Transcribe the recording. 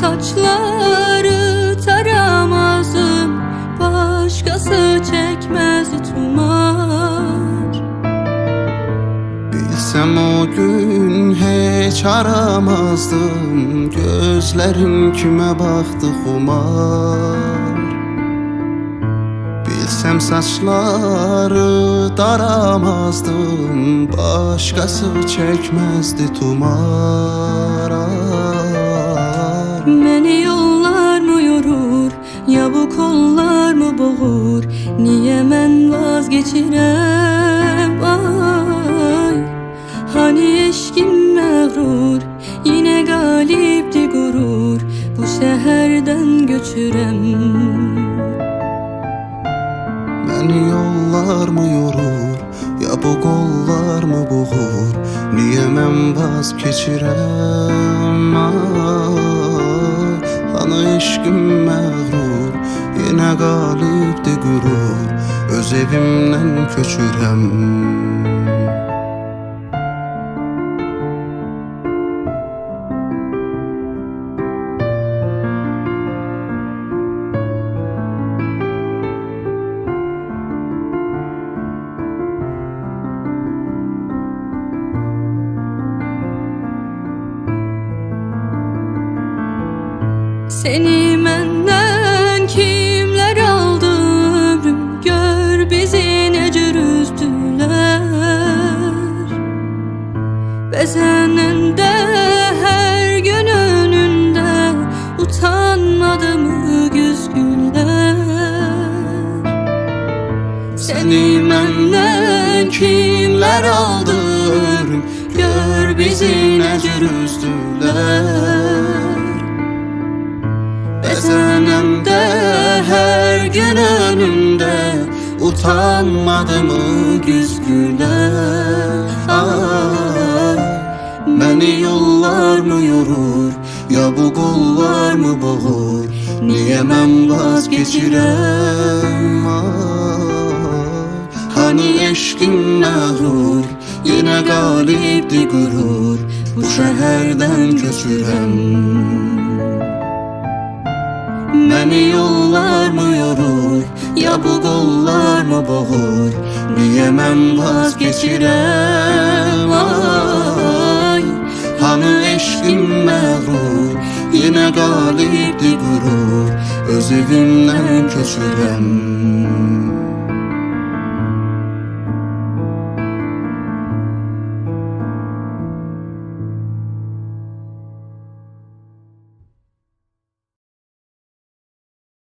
Saçları taramazdım, başkası çekmezdi tumar. Bilsem o gün hiç aramazdım, gözlerim kime baktı xumar. Bilsem saçları daramazdım, başkası çekmezdi tumar. Beni yollar mı yorur, ya bu kollar mı boğur? Niye ben vazgeçirem ay? Hani eşkim məğrur, yine galipti gurur, bu şehirden göçürem. Beni yollar mı yorur, ya bu kollar mı boğur? Niye mən vazgeçirem ay? Hani eşkim məğrur, yine galipti gurur, öz evimden köçürem. Seni menden kimler aldı ömrüm, gör bizi necür üzdüler. Bezenende her gün önünde, utanmadı mı güzgüller? Seni menden kimler aldı ömrüm, gör bizi necür üzdüler. Bezenemde her gün önünde, utanmadı mı güzgüler? Beni yollar mı yorur, ya bu kollar mı boğur? Niye ben vazgeçirem ay? Hani eşkim məğrur, yine galipti gurur, bu şehirden köçürem. Beni yollar mı yorur, ya bu kollar mı boğur? Niye mən vazgeçirem ay? Hani eşkim məğrur, yine galipti gurur, öz evimden köçürem.